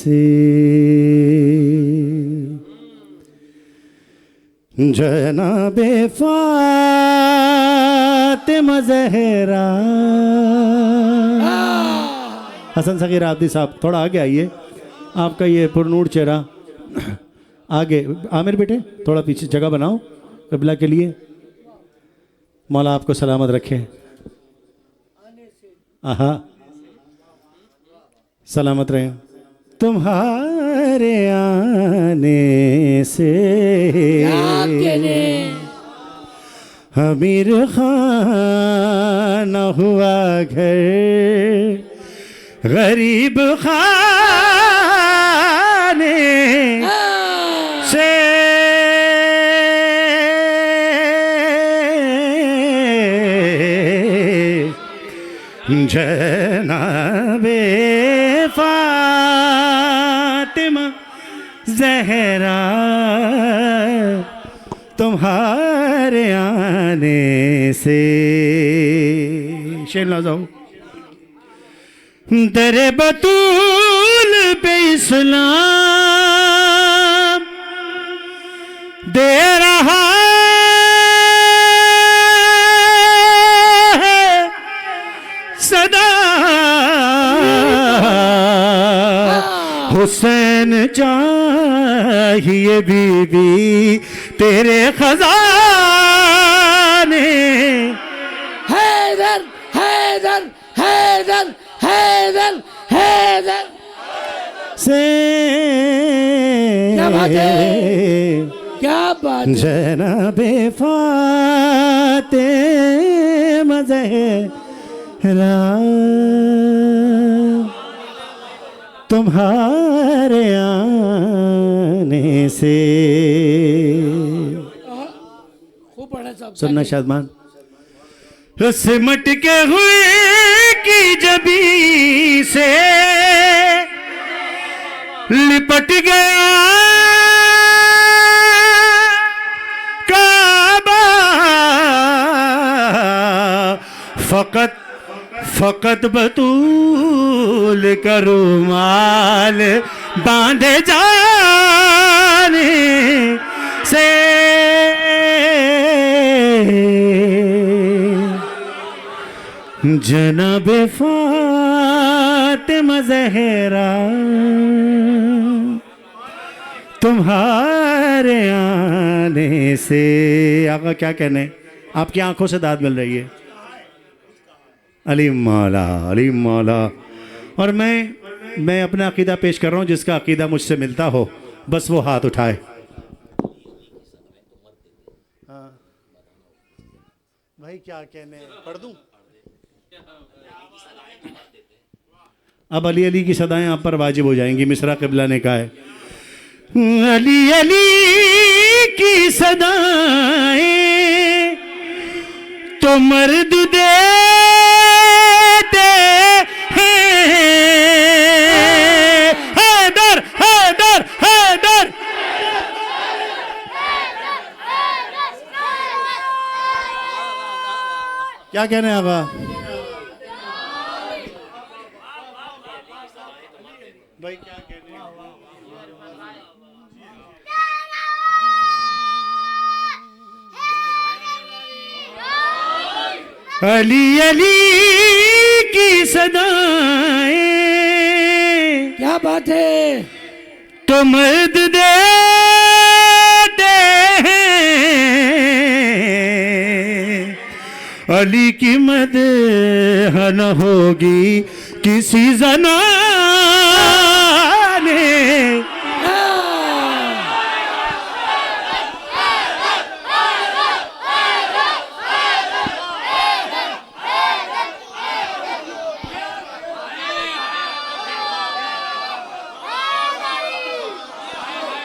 से जनाबे फातिमा ज़हरा। हसन सगीर आब्दी साहब थोड़ा आगे आइए, आपका ये पुरनूर चेहरा आगे। आमिर बेटे थोड़ा पीछे जगह बनाओ क़िबला के लिए। मौला आपको सलामत रखे। आहा सलामत रहे। तुम्हारे आने से अमीर खाना हुआ घर, गरीब खाने से जनाबे फातिमा ज़हरा तुम्हारे आने से। शेर ना जाओ। दरे बतूल पे इस्लाम दे रहा है सदा, हुसैन चाहिए बीबी तेरे खजाने। हैदर हैदर हैदर हैदर हैदर से क्या बात है, क्या बात है। जनाबे फातिमा ज़हरा तुम्हारे आने से। खूब पढ़ा साहब। सुनना शादमान। सिमट के हुए की जबी से लिपट गया काबा, फकत फकत बतूल का रुमाल बांधे जाने से जनाबे फातिमा ज़हरा तुम्हारे आने से। आका क्या कहने, आपकी आंखों से दाद मिल रही है। अली मौला अली मौला। और मैं अपना अकीदा पेश कर रहा हूँ, जिसका अकीदा मुझसे मिलता हो बस वो हाथ उठाए। हाँ भाई क्या कहने, पढ़ दूँ? अब अली अली की सदाएं आप पर वाजिब हो जाएंगी। मिसरा क़िबला ने कहा है, अली अली की सदाएं तो मर्द देते हैं। हैदर हैदर हैदर। क्या कहने हैं आका? भाई क्या कहने हैं? अली अली की सदाएं क्या बात है। तो मर्द देते हैं। अली की मदह न होगी किसी ज़नाने।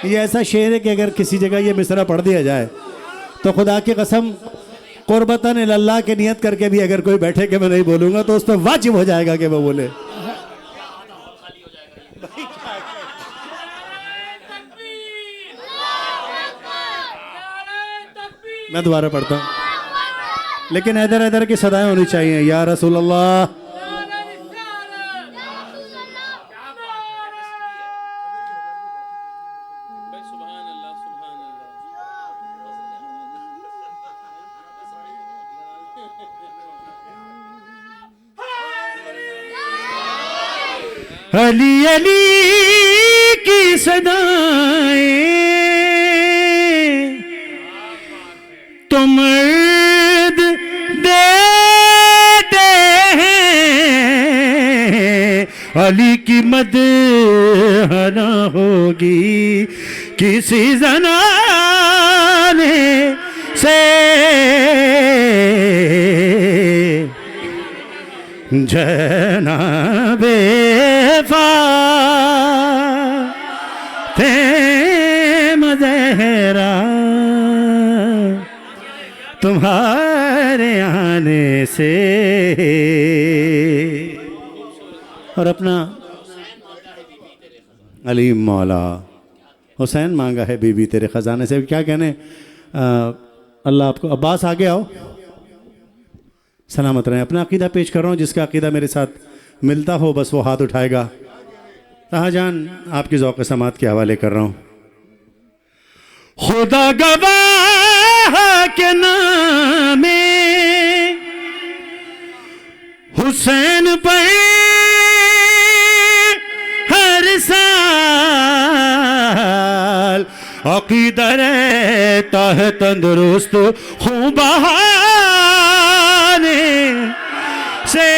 ये ऐसा शेर है कि अगर किसी जगह ये मिसरा पढ़ दिया जाए तो खुदा की कसम कुर्बतन इल्लल्लाह की नियत करके भी अगर कोई बैठे कि मैं नहीं बोलूंगा तो उस पर वाजिब हो जाएगा कि मैं बोले। मैं दोबारा पढ़ता हूँ, लेकिन हैदर हैदर की सदाएं होनी चाहिए। या रसूल अल्लाह अली अली की सदाएं तो मर्द देते हैं, अली की मदह ना होगी किसी ज़नाने से, जनाबे फातिमा ज़हरा तुम्हारे आने से। और अपना अली मौला हुसैन मांगा है बीबी तेरे ख़जाने से। क्या कहने, अल्लाह आपको। अब्बास आगे आओ, सलामत रहें। अपना अकीदा पेश कर रहा हूँ, जिसका अकीदा मेरे साथ मिलता हो बस वो हाथ उठाएगा। शाहजहान आपकी ज़ौक़ समात के हवाले कर रहा हूँ। खुदा गवाह के नामे हुसैन पर हर साल अकीदा रहता है तंदुरुस्त हूँ बहाने से।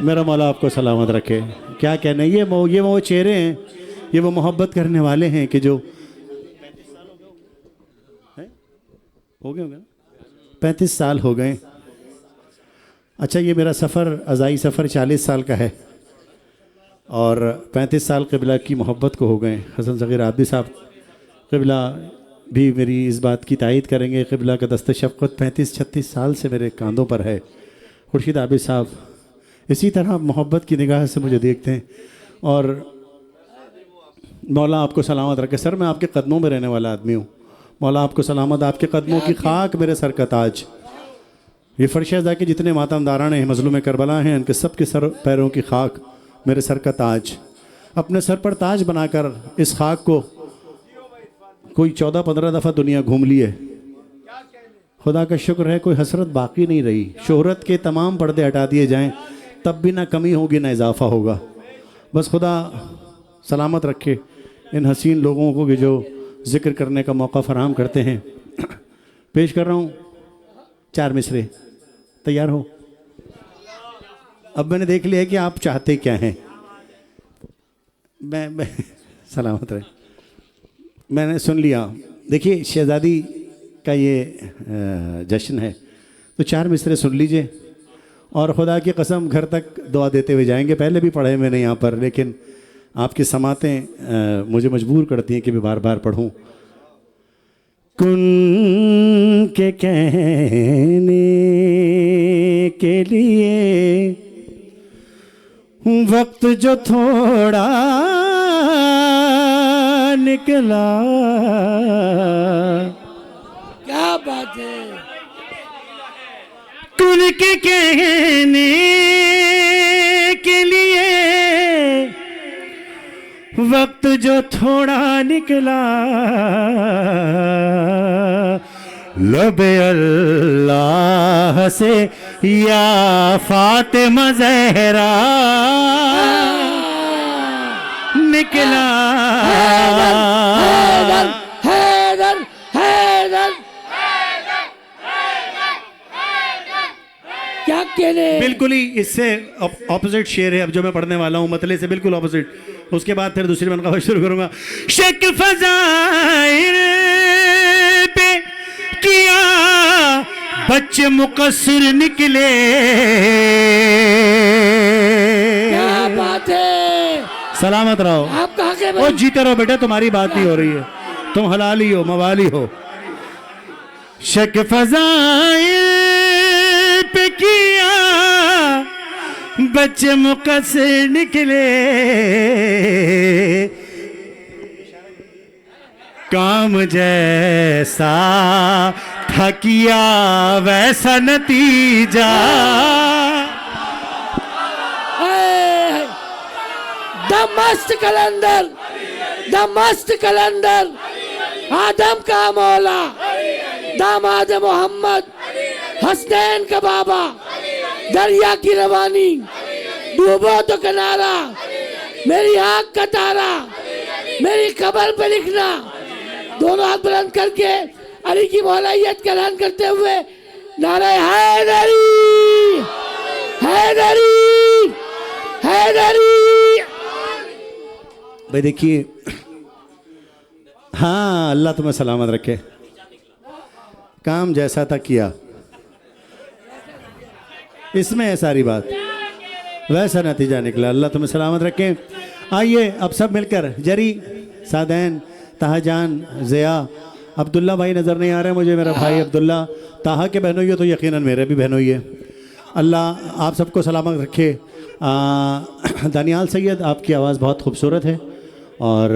मेरा मौला आपको सलामत रखे। क्या कहने, ये वो चेहरे हैं, ये वो मोहब्बत करने वाले हैं कि जो 35 साल हो गए। अच्छा, ये मेरा सफ़र अज़ाई सफ़र 40 साल का है और 35 साल क़िबला की मोहब्बत को हो गए। हसन ज़ग़ीर आदमी साहब क़िबला भी मेरी इस बात की तायीद करेंगे। क़िबला का दस्त शफ़क़त 35-36 साल से मेरे कांधों पर है। खुर्शीद आबिद साहब इसी तरह मोहब्बत की निगाह से मुझे देखते हैं। और मौला आपको सलामत रखे। सर, मैं आपके कदमों में रहने वाला आदमी हूँ। मौला आपको सलामत, आपके कदमों की खाक मेरे सर का ताज। ये फ़र्शदा के जितने मातमदारान हैं, मज़लूम करबला हैं, उनके सब के सर पैरों की खाक मेरे सर का ताज। अपने सर पर ताज बनाकर इस खाक को कोई 14-15 दफ़ा दुनिया घूम लिए। खुदा का शुक्र है कोई हसरत बाकी नहीं रही। शोहरत के तमाम पर्दे हटा दिए जाएं तब भी ना कमी होगी ना इजाफा होगा। बस खुदा सलामत रखे इन हसीन लोगों को कि जो ज़िक्र करने का मौका फराहम करते हैं। पेश कर रहा हूँ 4 मिसरे। तैयार हो? अब मैंने देख लिया है कि आप चाहते क्या हैं। मैं सलामत रहे, मैंने सुन लिया। देखिए, शहज़ादी का ये जश्न है तो 4 मिसरे सुन लीजिए और खुदा की कसम घर तक दुआ देते हुए जाएंगे। पहले भी पढ़े मैंने यहाँ पर, लेकिन आपकी समातें मुझे मजबूर करती हैं कि मैं बार बार पढ़ूँ। कुन के कहने के लिए वक्त जो थोड़ा निकला, क्या बात है। कुन के कहने के लिए वक्त जो थोड़ा निकला, लबे अल्लाह से या फातिमा ज़हरा निकला। हैदर हैदर हैदर क्या कहने। बिल्कुल ही इससे ऑपोजिट शेर है अब जो मैं पढ़ने वाला हूँ, मतले से बिल्कुल ऑपोजिट। उसके बाद फिर दूसरी मनक़ाबत शुरू करूंगा। शक फ़ज़ाइल पे किया बच्चे मुक़स्सिर निकले। क्या बात है। सलामत रहो। आप कहाँ के ओ भाई? जीते रहो बेटा, तुम्हारी बात नहीं हो रही है, तुम हलाली हो मवाली हो। शक फ़ज़ाइल पे किया बच्चे मुक़स्सिर निकले, काम जैसा था किया वैसा नतीजा। मस्त कलंदर, द मस्त कलंदर, आदम का मौला, दामाद मोहम्मद, हसनैन का बाबा, दरिया की रवानी, डूबो तो किनारा, मेरी आँख का तारा, मेरी कब्र पे लिखना। दोनों हाथ बुलंद करके अली की मौलाइयत का ऐलान करते हुए नारे हैदरी, हैदरी, हैदरी। भाई देखिए, हाँ अल्लाह तुम्हें सलामत रखे। काम जैसा था किया, इसमें है सारी बात, वैसा नतीजा निकला। अल्लाह तुम्हें सलामत रखे। आइए अब सब मिलकर जरी, सादैन, ताहजान, ज़िया, अब्दुल्ला भाई नज़र नहीं आ रहे मुझे, मेरा भाई अब्दुल्ला, ताहा के बहनोई हो तो यकीनन मेरे भी बहनोई है। अल्लाह आप सबको सलामत रखे। दानियाल सैयद, आपकी आवाज़ बहुत खूबसूरत है। और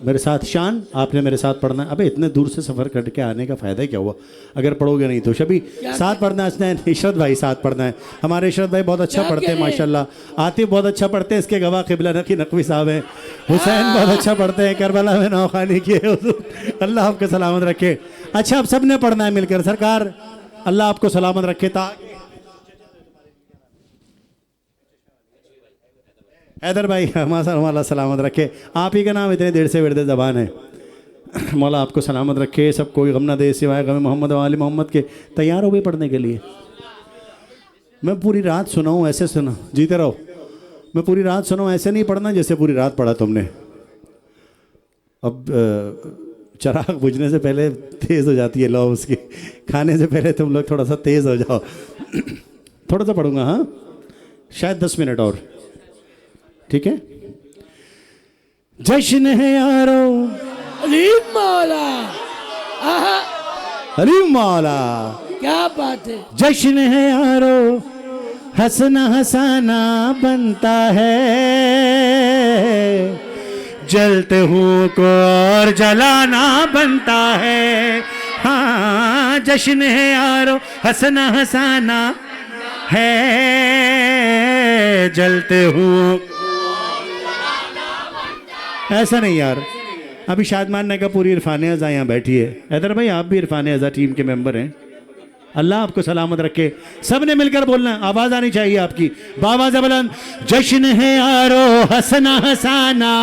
मेरे साथ शान, आपने मेरे साथ पढ़ना है। अबे इतने दूर से सफ़र करके आने का फ़ायदा क्या हुआ अगर पढ़ोगे नहीं तो। शबी साथ पढ़ना है, इशरत भाई साथ पढ़ना है। हमारे इशरत भाई बहुत अच्छा पढ़ते हैं माशाल्लाह। आतिफ बहुत अच्छा पढ़ते हैं, इसके गवाह क़िबला नकी नकवी साहब हैं। हुसैन बहुत अच्छा पढ़ते हैं, करबला में नौखानी किए। अल्लाह आपको सलामत रखे। अच्छा अब सब ने पढ़ना है मिलकर। सरकार अल्लाह आपको सलामत रखे। हैदर भाई हमारा सलामत रखे। आप ही का नाम इतने देर से विरद ज़बान है। मौला आपको सलामत रखे। सब कोई गम ना दे सिवाय गम मोहम्मद वाली मोहम्मद के। तैयार हो गए पढ़ने के लिए? मैं पूरी रात सुना हूँ, ऐसे सुना, जीते रहो। मैं पूरी रात सुना हूँ, ऐसे नहीं पढ़ना जैसे पूरी रात पढ़ा तुमने। अब चिराग बुझने से पहले तेज़ हो जाती है लो, उसकी खाने से पहले तुम लोग थोड़ा सा तेज़ हो जाओ। थोड़ा सा पढ़ूंगा, हाँ शायद 10 मिनट और, ठीक है। जश्न है यारो अलीम मौला, आहा अलीम मौला, क्या बात है। जश्न है यारो हंसना हंसाना बनता है, जलते हूँ को और जलाना बनता है। हाँ जश्न है यारो हंसना हंसाना है, जलते हूँ। ऐसा नहीं यार, अभी शादमान ने कहा पूरी इरफान अज़ा यहाँ बैठी है। हैदर भाई आप भी इरफान अज़ा टीम के मेंबर हैं। अल्लाह आपको सलामत रखे। सब ने मिलकर बोलना, आवाज़ आनी चाहिए आपकी बावाज़ बुलंद। जश्न है यारो हंसना हंसाना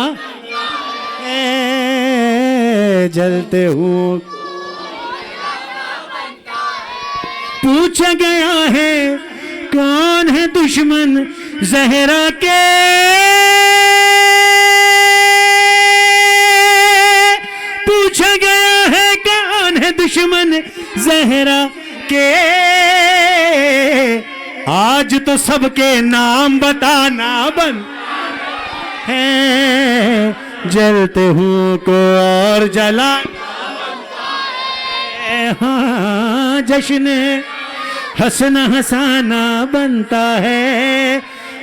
है, जलते हूँ। पूछा गया है कौन है दुश्मन ज़हरा के, पूछा गया है कौन है दुश्मन ज़हरा के, आज तो सबके नाम बताना बन है, जलते हूँ को और जला। हाँ जश्न हंसना हंसाना बनता है,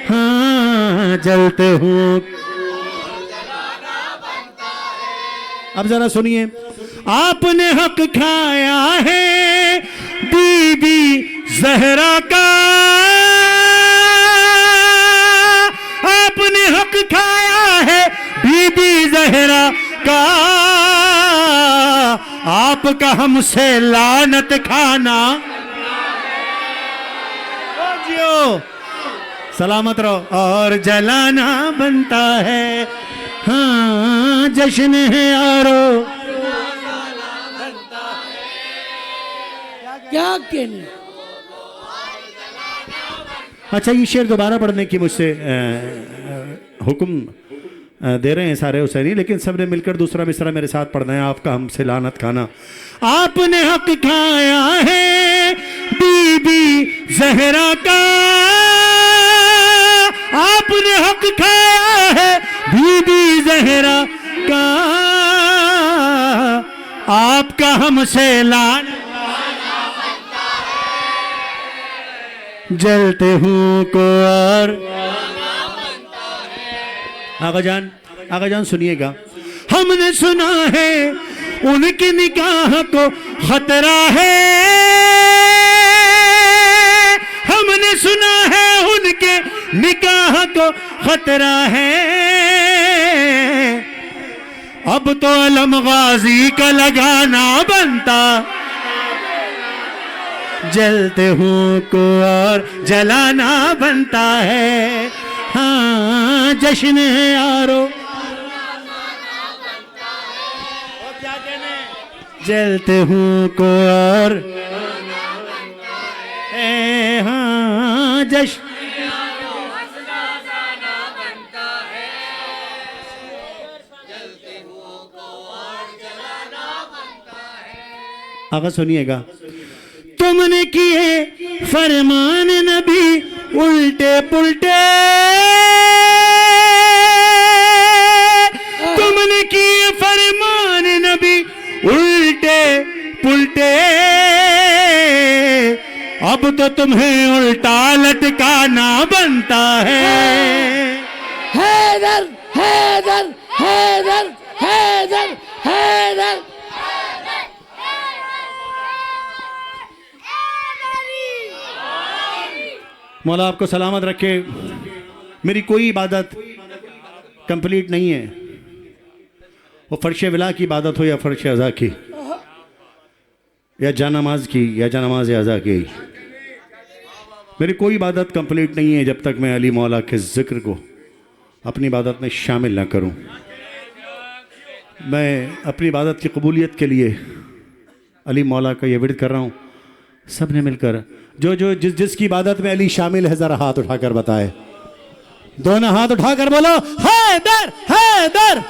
हाँ जलते हूँ। अब जरा सुनिए, आपने हक खाया है बीबी ज़हरा का, आपने हक खाया है बीबी ज़हरा का, आपका हमसे लानत खाना। जियो सलामत रहो और जलाना बनता है, हाँ जश्न है यारो। क्या कहने। अच्छा ये शेर दोबारा पढ़ने की मुझसे हुक्म दे रहे हैं सारे हुसैनी, लेकिन सबने मिलकर दूसरा मिसरा मेरे साथ पढ़ना है। आपका हमसे लानत खाना। आपने हक खाया है बीबी ज़हरा का, आपने हक खाया है बीबी ज़हरा का, आपका हमसे लानत, जलते हूँ को और। आगा जान सुनिएगा। हमने सुना है उनकी निकाह को खतरा है, हमने सुना है उनके निकाह को खतरा है, अब तो अलम गाजी का लगाना बनता, जलते हूँ को और जलाना बनता है। हाँ जश्न है यारो, क्या कहने, जलते हूँ को और हाँ जश्न आगा सुनिएगा। तुमने किए फरमान नबी उल्टे पुल्टे, तुमने किए फरमान नबी उल्टे पुल्टे, अब तो तुम्हें उल्टा लटकाना बनता है। हैदर हैदर हैदर हैदर हैदर। मौला आपको सलामत रखे। मेरी कोई इबादत कंप्लीट नहीं है, वो फर्श विला की इबादत हो या फर्श अज़ा की, या जानमाज की या जानमाज अज़ा की, मेरी कोई इबादत कंप्लीट नहीं है जब तक मैं अली मौला के ज़िक्र को अपनी इबादत में शामिल ना करूं। मैं अपनी इबादत की कबूलियत के लिए अली मौला का ये विर्द कर रहा हूँ। सब ने मिलकर जो जो जिसकी इबादत में अली शामिल है ज़रा हाथ उठाकर बताए, दोनों हाथ उठाकर बोलो हैदर हैदर।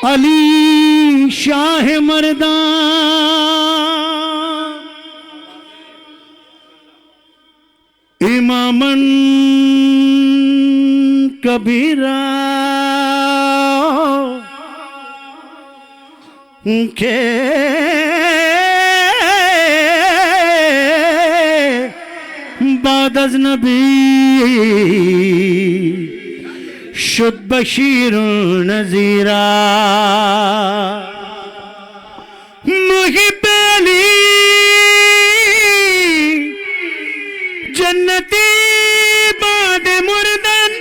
अली शाह मर्दा इमामन कबीरा के बादज नबी शुद बशीर नजीरा, मुहिब अली जन्नती बाद मुर्दन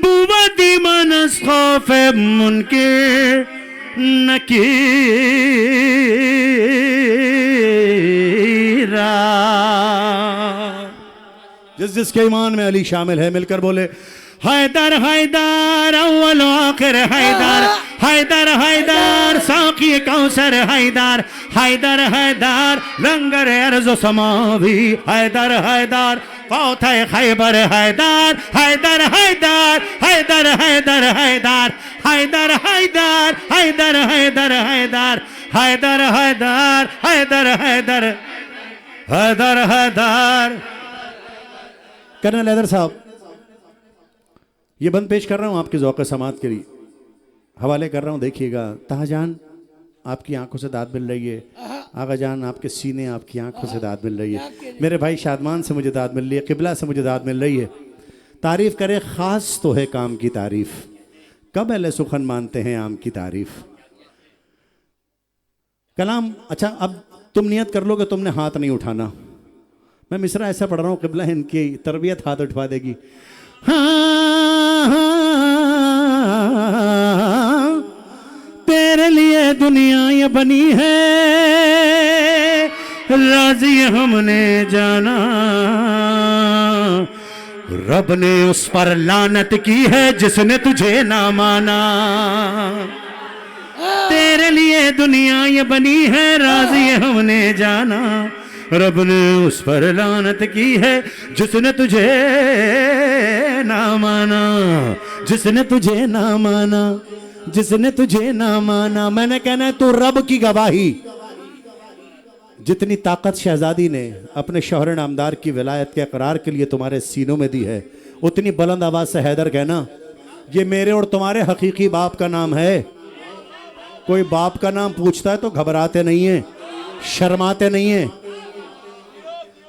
बुवदी मनस खौफ मुनके नकीरा। जिसके ईमान में अली शामिल है मिलकर बोले हैदर हैदर अव्वल आखिर हैदर हैदर हैदर साकी कौसर हैदर हैदर हैदर लंगर अर्ज़ समावी हैदर हैदर फौत खैबर हैदर हैदर हैदर हैदर हैदर हैदर हैदर हैदर हैदर हैदर हैदर हैदर हैदर हैदर हैदर हैदर हैदर। कर्नल हैदर साहब, ये बंद पेश कर रहा हूँ आपके ज़ौक़ समात के लिए, हवाले कर रहा हूँ। देखिएगा, ताहजान आपकी आंखों से दाद मिल रही है, आगा जान आपके सीने आपकी आंखों से दाद मिल रही है, मेरे भाई शादमान से मुझे दाद मिल रही है, क़िबला से मुझे दाद मिल रही है। तारीफ़ करे ख़ास तो है काम की तारीफ़, कब अहले सुखन मानते हैं आम की तारीफ़। कलाम अच्छा, अब तुम नियत कर लो कि तुमने हाथ नहीं उठाना। मैं मिसरा ऐसा पढ़ रहा हूँ, क़िबला इनकी तरबियत हाथ उठवा देगी। हाँ, तेरे लिए दुनिया ये बनी है, राजी हमने जाना, रब ने उस पर लानत की है जिसने तुझे ना माना। तेरे लिए दुनिया ये बनी है, राजी हमने जाना, रब ने उस पर लानत की है जिसने तुझे ना माना, जिसने तुझे ना माना, जिसने तुझे ना माना। मैंने कहना है तू रब की गवाही, जितनी ताकत शहजादी ने अपने शौहर नामदार की विलायत के इकरार के लिए तुम्हारे सीनों में दी है, उतनी बुलंद आवाज से हैदर कहना, ये मेरे और तुम्हारे हकीकी बाप का नाम है। कोई बाप का नाम पूछता है तो घबराते नहीं है, शर्माते नहीं है।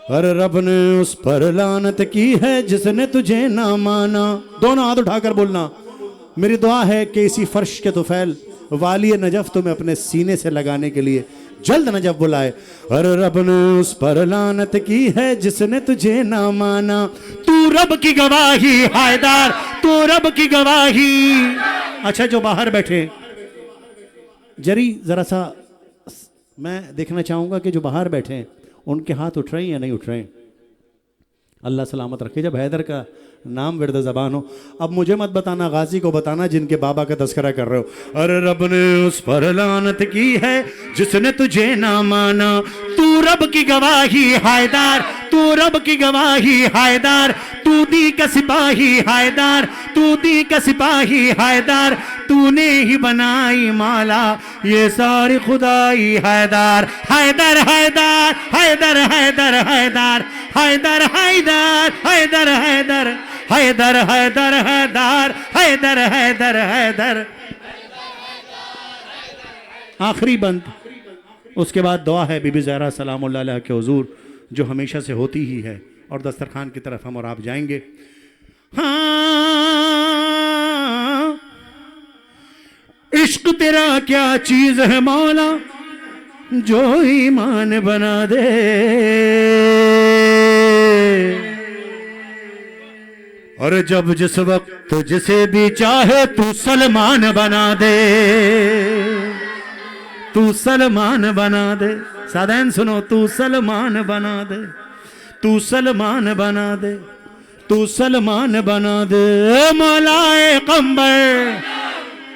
अरे रब ने उस पर लानत की है जिसने तुझे ना माना। दोनों हाथ उठाकर बोलना, मेरी दुआ है कि इसी फर्श के तुफैल वाली नजफ तुम्हें अपने सीने से लगाने के लिए जल्द न जब बुलाए। अरे रब ने उस पर लानत की है जिसने तुझे ना माना, तू रब की गवाही हैदर, तू रब की गवाही। अच्छा जो बाहर बैठे जरा सा मैं देखना चाहूंगा कि जो बाहर बैठे हैं उनके हाथ उठ रहे हैं या नहीं उठ रहे हैं। अल्लाह सलामत रखे। जब हैदर का नाम विर्द ज़बान हो, अब मुझे मत बताना, गाजी को बताना जिनके बाबा का तस्करा कर रहे हो। अरे रब ने उस पर लानत की है जिसने तुझे ना माना, तू रब की गवाही हैदर, तू रब की गवाही हैदर, तू दी का सिपाही हैदर, तू दी का सिपाही हैदर, तूने ही बनाई माला ये सारी खुदाई हैदर, हैदर हैदर हैदर हैदर हैदर हैदर हैदर हैदर हैदर हैदर हैदर हैदर हैदर हैदर हैदर। आखिरी बंद, उसके बाद दुआ है बीबी ज़हरा सलामुल्लाह अलैहा के हुजूर, जो हमेशा से होती ही है, और दस्तरखान की तरफ हम और आप जाएंगे। हाँ इश्क तेरा क्या चीज है मौला जो ईमान बना दे, और जब जिस वक्त जिसे भी चाहे तू सलमान बना दे, तू सलमान बना दे। सादैन सुनो, तू सलमान बना दे, तू सलमान बना दे, तू सलमान बना दे मौलाए कम्बर।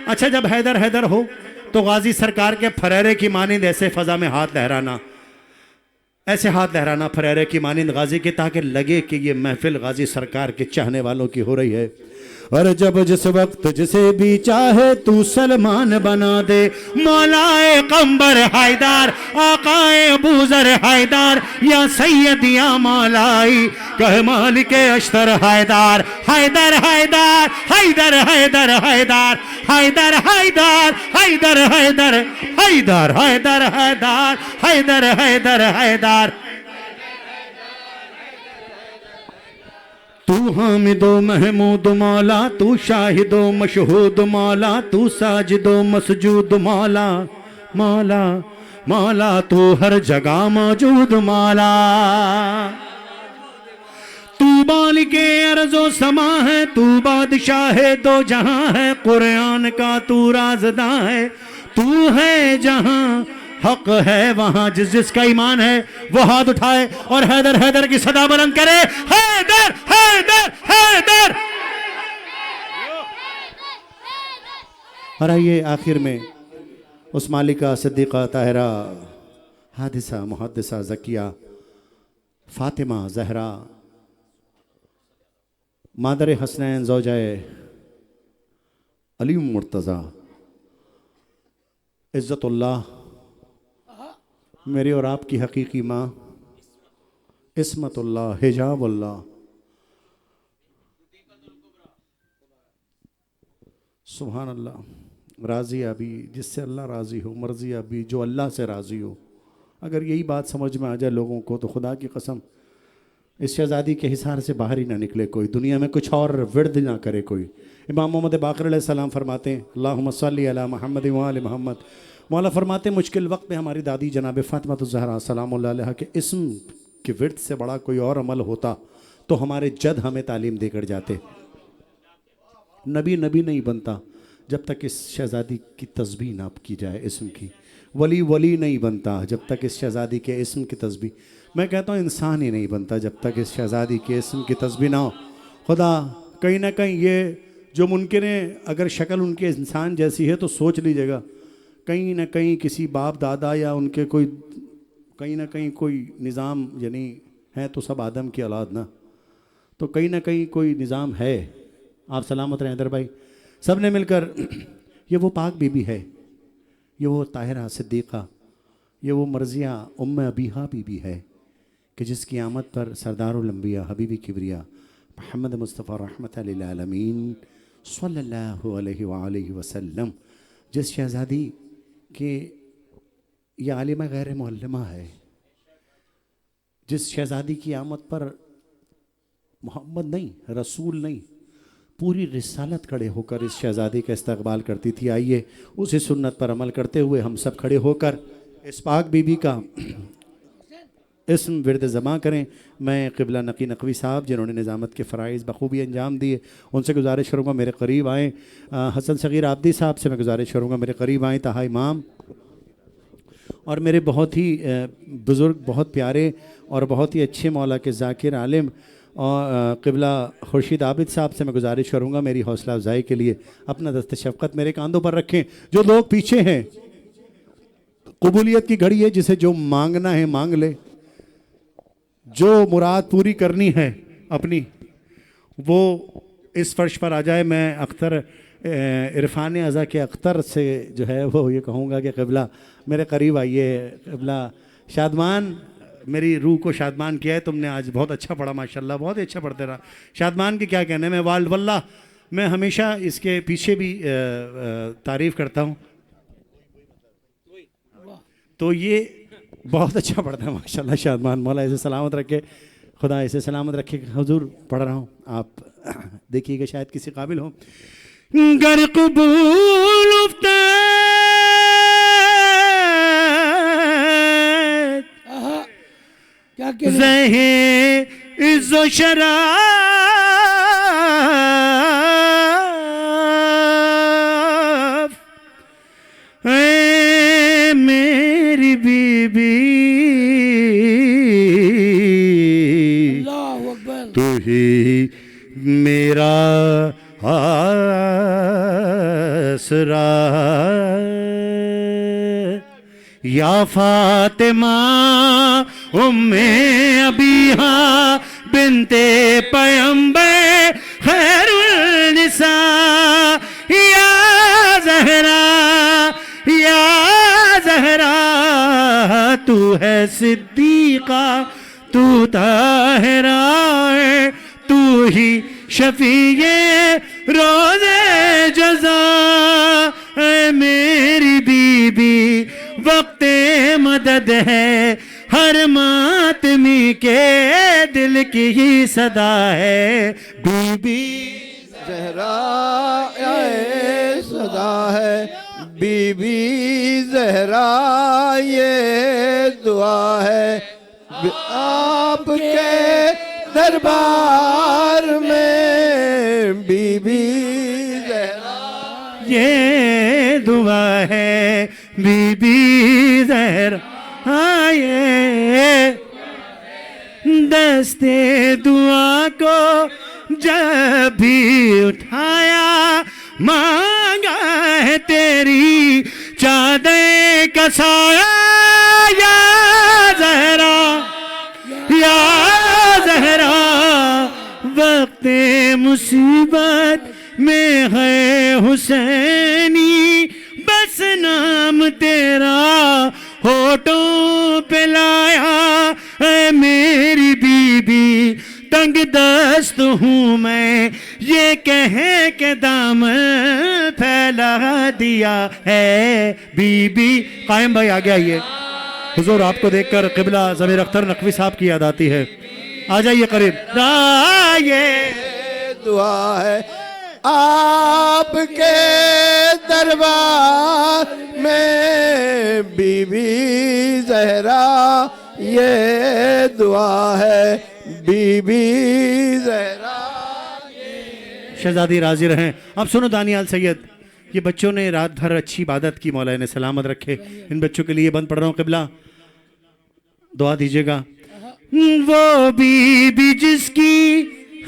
अच्छा जब हैदर हैदर हो तो गाजी सरकार के फरेरे की मानिंद ऐसे फजा में हाथ लहराना, ऐसे हाथ लहराना फरेरे की मानिंद गाजी के, ताकि लगे कि ये महफिल गाजी सरकार के चाहने वालों की हो रही है। और जब जिस वक्त जिसे भी चाहे तू सलमान बना दे मौलाए कम्बर हैदर, आकाए अबूजर हैदर, या सैयद या मौलाई कह मालिके अश्तर हैदर, हैदर हैदर हैदर हैदर हैदर हैदर हैदर हैदर हैदर हैदर हैदर हैदर हैदर हैदर हैदर। तू हामिदो महमूद मौला, तू शाहिदो मशहूद मौला, तू साजिदो मसजूद मौला, मौला मौला तू हर जगह मौजूद मौला। तू मालिके अर्ज़ो समा है, तू बादशाह है दो जहां है, कुरान का तू राज़दा है, तू है जहां हक है वहां जिस जिसका ईमान है वो हाथ उठाए और हैदर हैदर की सदा बुलंद करे, हैदर हैदर हैदर। और आइए आखिर में उस मालिका सिद्दीक़ा ताहिरा हादिसा मुहद्दिसा ज़किया फातिमा ज़हरा मादर हसनैन ज़ौजाए अली मुर्तज़ा इज़्ज़तुल्लाह मेरी और आपकी हकीकी माँ इस्मतुल्लाह हिजाबुल्लाह सुभान अल्लाह राज़ी अभी, जिससे अल्लाह राज़ी हो, मर्ज़ी अभी जो अल्लाह से राज़ी हो। अगर यही बात समझ में आ जाए लोगों को तो खुदा की कसम इस शहज़ादी के हिसार से बाहर ही ना निकले कोई, दुनिया में कुछ और विर्द ना करे कोई। इमाम मोहम्मद बाक़िर अलैहिस्सलाम फरमाते हैं अल्लाहुम्मा सल्ली अला मुहम्मद व आले मोहम्मद। मौला फरमाते मुश्किल वक्त में हमारी दादी जनाब फ़ातिमा ज़हरा सलामुल्लाह अलैहा के इस्म के विर्द से बड़ा कोई और अमल होता तो हमारे जद हमें तालीम देकर जाते। नबी नबी नहीं बनता जब तक इस शहज़ादी की तस्बीह ना की जाए इस्म की, वली वली नहीं बनता जब तक इस शहज़ादी के इस्म की तस्बीह, मैं कहता हूँ इंसान ही नहीं बनता जब तक इस शहज़ादी के इस्म की तस्बीह ना हो। खुदा कहीं ना कहीं ये जो मुनकिर है, अगर शक्ल उनके इंसान जैसी है तो सोच लीजिएगा कहीं ना कहीं किसी बाप दादा या उनके कोई कहीं ना कहीं कोई निज़ाम, यानी है तो सब आदम की औलाद ना, तो कहीं ना कहीं कोई निज़ाम है। आप सलामत रहें हैदर भाई। सब ने मिलकर ये वो पाक बीबी है, ये वो ताहिरा सिद्दीक़ा, ये वो मर्ज़िया उम्म अबीहा बीबी है कि जिसकी आमद पर सरदारुल अंबिया हबीबी किबरिया मोहम्मद मुस्तफ़ा रहमत लिल आलमीन सल्लल्लाहु अलैहि वसल्लम, जिस शहज़ादी के ये आलिमा गैर मुअल्लिमा है, जिस शहज़ादी की आमद पर मोहम्मद नहीं रसूल नहीं पूरी रिसालत खड़े होकर इस शहज़ादी का इस्तकबाल करती थी। आइए उसी सुन्नत पर अमल करते हुए हम सब खड़े होकर इस पाक बीबी का इसम विरद ज़मा करें। मैं क़िबला नकी नकवी साहब जिन्होंने निज़ामत के फ़राइज़ बखूबी अंजाम दिए, उनसे गुजारिश करूँगा मेरे करीब आएँ। हसन सग़ीर आब्दी साहब से मैं गुजारिश करूँगा मेरे करीब आएँ। ताहा इमाम और मेरे बहुत ही बुज़ुर्ग, बहुत प्यारे और बहुत ही अच्छे मौला के ज़ाकिर आलिम और क़िबला खुर्शीद आबिद साहब से मैं गुजारिश करूँगा मेरी हौसला अफ़ज़ाई के लिए अपना दस्त शफ़क़त मेरे कांधों पर रखें। जो लोग पीछे हैं, कबूलियत की घड़ी है, जिसे जो मांगना है मांग ले, जो मुराद पूरी करनी है अपनी वो इस फर्श पर आ जाए। मैं अख्तर इरफान अज़ा के अख्तर से जो है वो ये कहूँगा कि क़िबला मेरे करीब आइए। क़िबला शादमान, मेरी रूह को शादमान किया है तुमने, आज बहुत अच्छा पढ़ा माशाल्लाह, बहुत ही अच्छा पढ़ते रहा। शादमान के क्या कहने हैं, मैं वाल्ड वल्लाह मैं हमेशा इसके पीछे भी तारीफ़ करता हूँ। तो ये बहुत अच्छा पढ़ता है माशाल्लाह शादमान, मौला ऐसे सलामत रखे, खुदा ऐसे सलामत रखे। हुजूर पढ़ रहा हूँ, आप देखिएगा शायद किसी काबिल हो। गर कबूल क्या कह रहे ज़हे इज़्ज़ो शराफ़ ऐ मेरी बीबी, अल्लाहु अकबर। तू ही मेरा आसरा, या फातिमा उम्मे अबीहा बिनते पैगंबर खैरुल निसा, या ज़हरा या ज़हरा तू है सिद्दीक़ा, तू ताहिरा, तू ही शफ़ीए रोज़े जज़ा, ऐ मेरी बीबी वक्ते मदद है, हर मातमी के दिल की ही सदा है। बीबी ज़हरा ये सदा है, बीबी ज़हरा ये दुआ है, आपके दरबार में बीबी ज़हरा ये दुआ है, बीबी ज़हरा ये दस्ते दुआ को जब भी उठाया, मांगा है तेरी चादर का साया, या ज़हरा या ज़हरा वक्ते मुसीबत में है हुसैनी, बस नाम तेरा होठों पे लाया, ऐ मेरी बीबी तंग दस्त हूँ मैं, ये कह के दामन फैला दिया है। बीबी कायम भाई आगे आइए, हुजूर आपको देखकर क़िबला ज़मीर अख्तर नकवी साहब की याद आती है, आ जाइए करीब। ये दुआ है आपके दरबार में बीबी ज़हरा ये दुआ है, बीबी ज़हरा। शहजादी राजी रहें। अब सुनो दानियाल सैयद, ये बच्चों ने रात भर अच्छी इबादत की, मौला ने सलामत रखे। इन बच्चों के लिए बंद पढ़ रहा हूँ, क़िबला दुआ दीजिएगा। वो बीबी जिसकी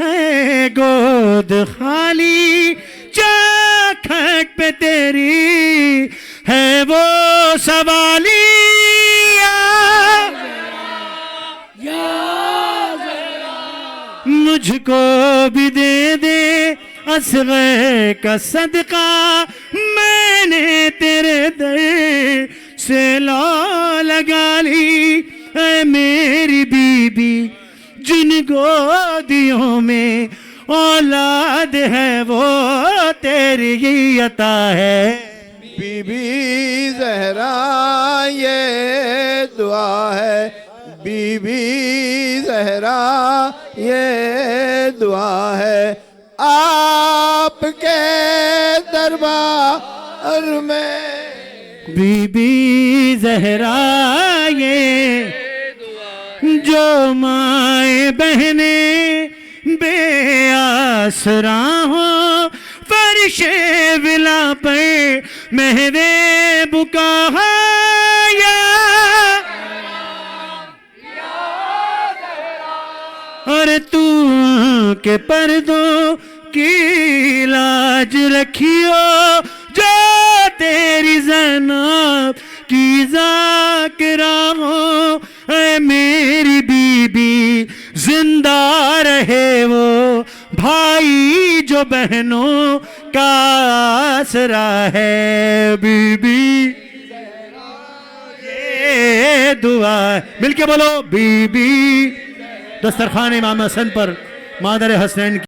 है गोद खाली, चाखट पे तेरी है वो सवाली, मुझको भी दे दे असग़र का सदका, मैंने तेरे दर से लो लगा ली, ऐ मेरी बीबी जिन गोदियों में औलाद है वो तेरी ही अता है। बीबी ज़हरा ये दुआ है, बीबी ज़हरा ये दुआ है, आपके दरबार में बीबी जहरा ये जो माए बहने बेआसरा हो फर्शे विला पर महवे बुका या और तू के पर्दों की लाज रखियो जो तेरी ज़ैनब की ज़ाकिरा हो ऐ मेरी बीबी जिंदा रहे वो भाई जो बहनों का आसरा है बीबी ये दुआ है मिलके बोलो बीबी दस्तरखान इमाम हसन पर मादर हसनैन